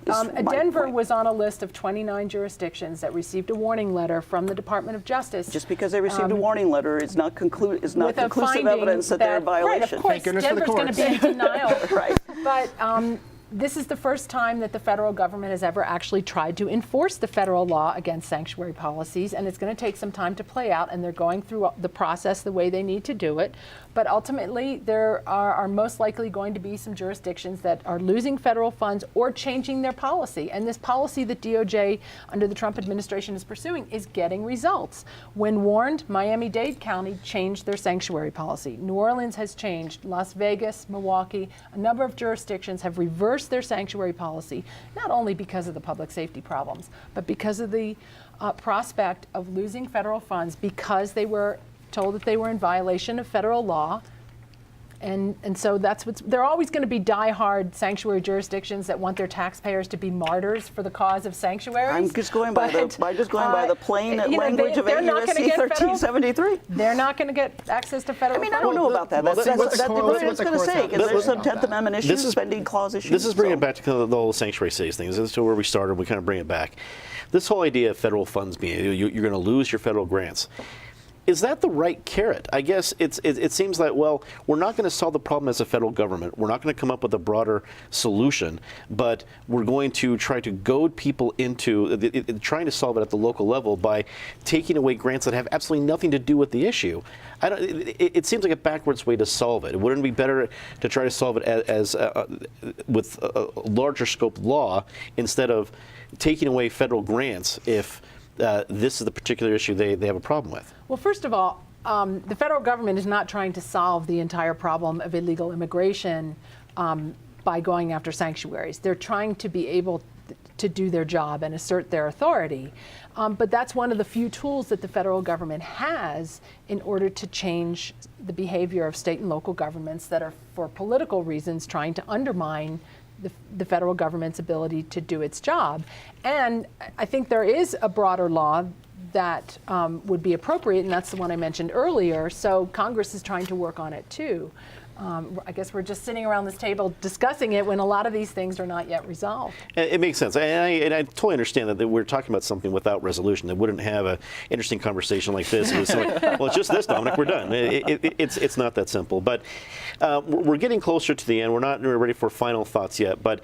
Denver was on a list of 29 jurisdictions that received a warning letter from the Department of Justice. Just because they received a warning letter is not conclusive with a conclusive finding evidence that they're in violation. Right, of course, Thank goodness for the Denver's going to be in courts. denial. Right. But this is the first time that the federal government has ever actually tried to enforce the federal law against sanctuary policies, and it's going to take some time to play out, and they're going through the process the way they need to do it. But ultimately, there are most likely going to be some jurisdictions that are losing federal funds or changing their policy. And this policy that DOJ under the Trump administration is pursuing is getting results. When warned, Miami-Dade County changed their sanctuary policy. New Orleans has changed. Las Vegas, Milwaukee, a number of jurisdictions have reversed their sanctuary policy, not only because of the public safety problems, but because of the prospect of losing federal funds because they were told that they were in violation of federal law. And so that's there are always going to be die-hard sanctuary jurisdictions that want their taxpayers to be martyrs for the cause of sanctuaries. I'm just going by the plain language of they're not gonna AUSC get 1373. They're not going to get access to federal funds. I don't know about that. That's what I was going to say. Because there's some 10th Amendment issues, This is- spending clause issues. This is bringing it back to the whole sanctuary cities thing. This is where we started. We kind of bring it back. This whole idea of federal funds being you're going to lose your federal grants. Is that the right carrot? I guess it seems like, well, we're not going to solve the problem as a federal government. We're not going to come up with a broader solution, but we're going to try to goad people into trying to solve it at the local level by taking away grants that have absolutely nothing to do with the issue. It seems like a backwards way to solve it. Wouldn't it be better to try to solve it with a larger scope law instead of taking away federal grants if this is the particular issue they have a problem with? Well, first of all, the federal government is not trying to solve the entire problem of illegal immigration by going after sanctuaries. They're trying to be able to do their job and assert their authority. But that's one of the few tools that the federal government has in order to change the behavior of state and local governments that are, for political reasons, trying to undermine the federal government's ability to do its job. And I think there is a broader law that would be appropriate, and that's the one I mentioned earlier. So Congress is trying to work on it too. I guess we're just sitting around this table discussing it when a lot of these things are not yet resolved. It makes sense, and I totally understand that we're talking about something without resolution. They wouldn't have an interesting conversation like this. Well, it's just this, Dominic. We're done. It's not that simple. But we're getting closer to the end. We're not ready for final thoughts yet. But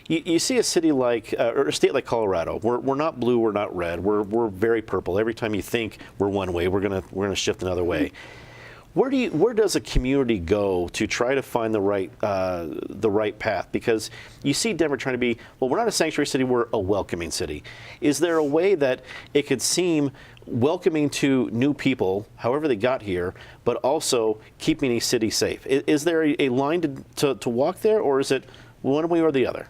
you see a city like or a state like Colorado. We're not blue. We're not red. We're very purple. Every time you think we're one way, we're gonna shift another way. Where does a community go to try to find the right path? Because you see Denver trying to be, well, we're not a sanctuary city, we're a welcoming city. Is there a way that it could seem welcoming to new people, however they got here, but also keeping a city safe? Is there a line to walk there, or is it one way or the other?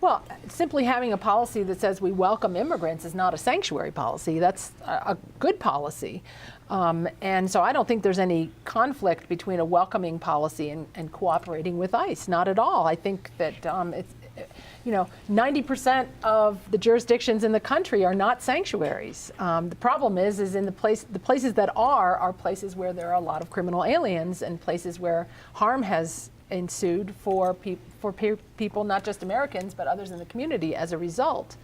Well, simply having a policy that says we welcome immigrants is not a sanctuary policy. That's a good policy. And so I don't think there's any conflict between a welcoming policy and cooperating with ICE. Not at all. I think that it's, 90% of the jurisdictions in the country are not sanctuaries. The problem is in the places that are places where there are a lot of criminal aliens and places where harm has ensued for people, not just Americans, but others in the community as a result.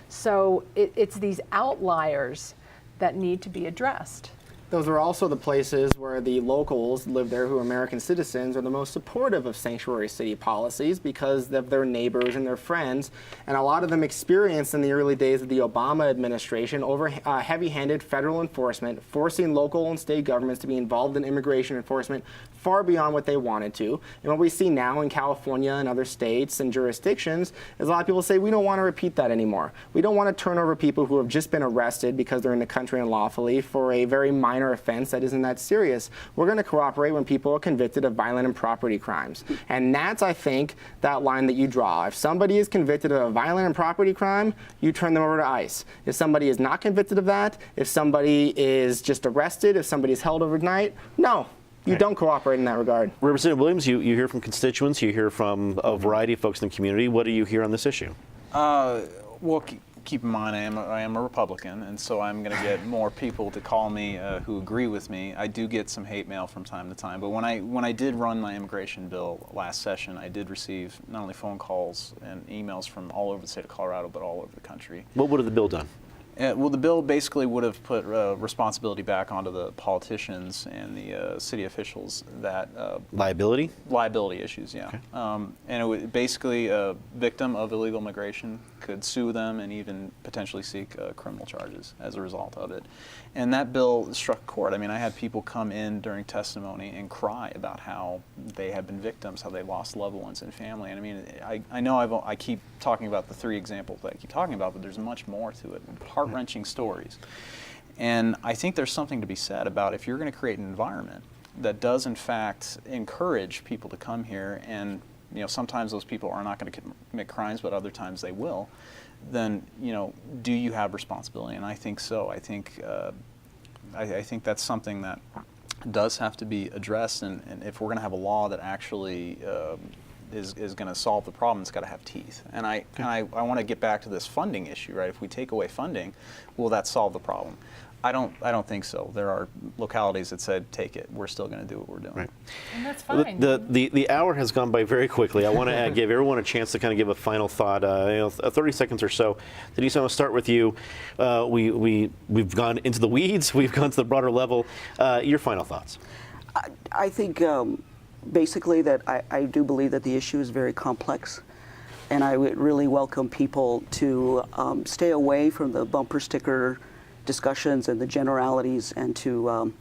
So it's these outliers that need to be addressed. Those are also the places where the locals live there who are American citizens are the most supportive of sanctuary city policies because of their neighbors and their friends. And a lot of them experienced in the early days of the Obama administration over heavy-handed federal enforcement, forcing local and state governments to be involved in immigration enforcement far beyond what they wanted to. And what we see now in California and other states and jurisdictions is a lot of people say, we don't want to repeat that anymore. We don't want to turn over people who have just been arrested because they're in the country unlawfully for a very minor offense that isn't that serious. We're going to cooperate when people are convicted of violent and property crimes. And that's, I think, that line that you draw. If somebody is convicted of a violent and property crime, you turn them over to ICE. If somebody is not convicted of that, if somebody is just arrested, if somebody is held overnight, no. You don't cooperate in that regard. Representative Williams, you hear from constituents, you hear from a variety of folks in the community. What do you hear on this issue? Well, keep in mind I am a Republican, and so I'm going to get more people to call me who agree with me. I do get some hate mail from time to time, but when I did run my immigration bill last session, I did receive not only phone calls and emails from all over the state of Colorado, but all over the country. What would have the bill done? Well, the bill basically would have put responsibility back onto the politicians and the city officials that Liability? liability issues, yeah. Okay. And it would basically a victim of illegal immigration could sue them and even potentially seek criminal charges as a result of it. And that bill struck a chord. I mean, I had people come in during testimony and cry about how they have been victims, how they lost loved ones and family. And I mean, I know I keep talking about the three examples that I keep talking about, but there's much more to it. Heart-wrenching stories. And I think there's something to be said about if you're going to create an environment that does in fact encourage people to come here, and sometimes those people are not going to commit crimes, but other times they will, then do you have responsibility? And I think so. I think that's something that does have to be addressed, and if we're going to have a law that actually is going to solve the problem, it's got to have teeth. And I want to get back to this funding issue, right? If we take away funding, will that solve the problem? I don't think so. There are localities that said, take it. We're still going to do what we're doing. Right. And that's fine. The hour has gone by very quickly. I want to give everyone a chance to kind of give a final thought, 30 seconds or so. Denise, I'm going to start with you. We've gone into the weeds. We've gone to the broader level. Your final thoughts. I think basically that I do believe that the issue is very complex, and I would really welcome people to stay away from the bumper sticker discussions and the generalities, and to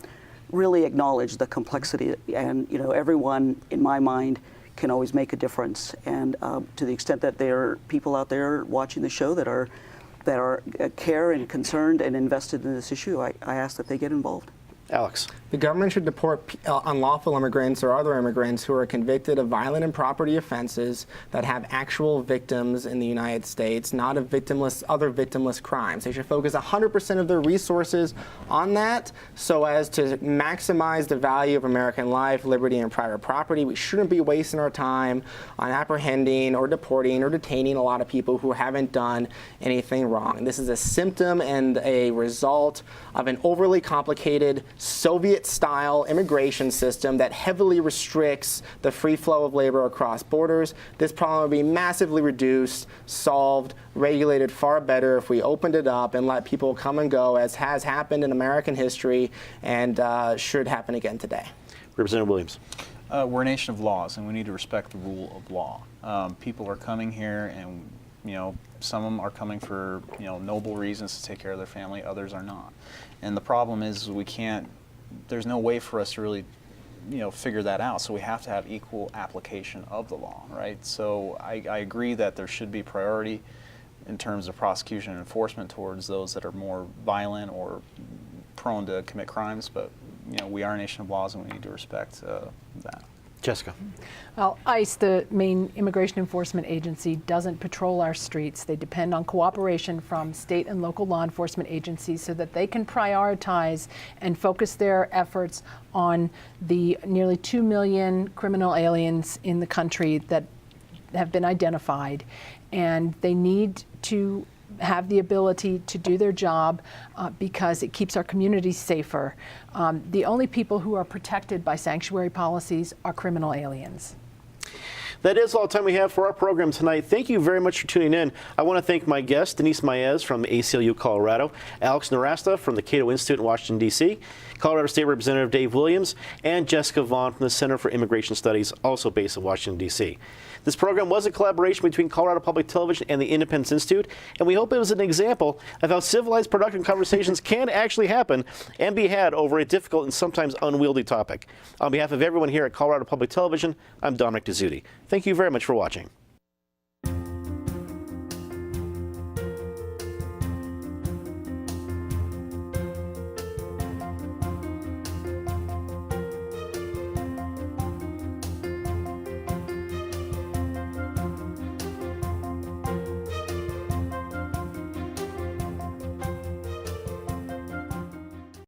really acknowledge the complexity. And everyone, in my mind, can always make a difference. And to the extent that there are people out there watching the show that are care and concerned and invested in this issue, I ask that they get involved. Alex. The government should deport unlawful immigrants or other immigrants who are convicted of violent and property offenses that have actual victims in the United States, not of other victimless crimes. They should focus 100% of their resources on that so as to maximize the value of American life, liberty, and private property. We shouldn't be wasting our time on apprehending or deporting or detaining a lot of people who haven't done anything wrong. This is a symptom and a result of an overly complicated Soviet-style immigration system that heavily restricts the free flow of labor across borders. This problem would be massively reduced, solved, regulated far better if we opened it up and let people come and go, as has happened in American history and should happen again today. Representative Williams. We're a nation of laws, and we need to respect the rule of law. People are coming here, and some of them are coming for noble reasons to take care of their family. Others are not. And the problem is there's no way for us to really figure that out. So we have to have equal application of the law, right? So I agree that there should be priority in terms of prosecution and enforcement towards those that are more violent or prone to commit crimes, but we are a nation of laws, and we need to respect that. Jessica. Well, ICE, the main immigration enforcement agency, doesn't patrol our streets. They depend on cooperation from state and local law enforcement agencies so that they can prioritize and focus their efforts on the nearly 2 million criminal aliens in the country that have been identified. And they need to have the ability to do their job because it keeps our communities safer. The only people who are protected by sanctuary policies are criminal aliens. That is all the time we have for our program tonight. Thank you very much for tuning in. I want to thank my guests, Denise Maez from the ACLU Colorado, Alex Narasta from the Cato Institute in Washington, D.C., Colorado State Representative Dave Williams, and Jessica Vaughn from the Center for Immigration Studies, also based in Washington, D.C. This program was a collaboration between Colorado Public Television and the Independence Institute, and we hope it was an example of how civilized, productive conversations can actually happen and be had over a difficult and sometimes unwieldy topic. On behalf of everyone here at Colorado Public Television, I'm Dominic Dezzutti. Thank you very much for watching.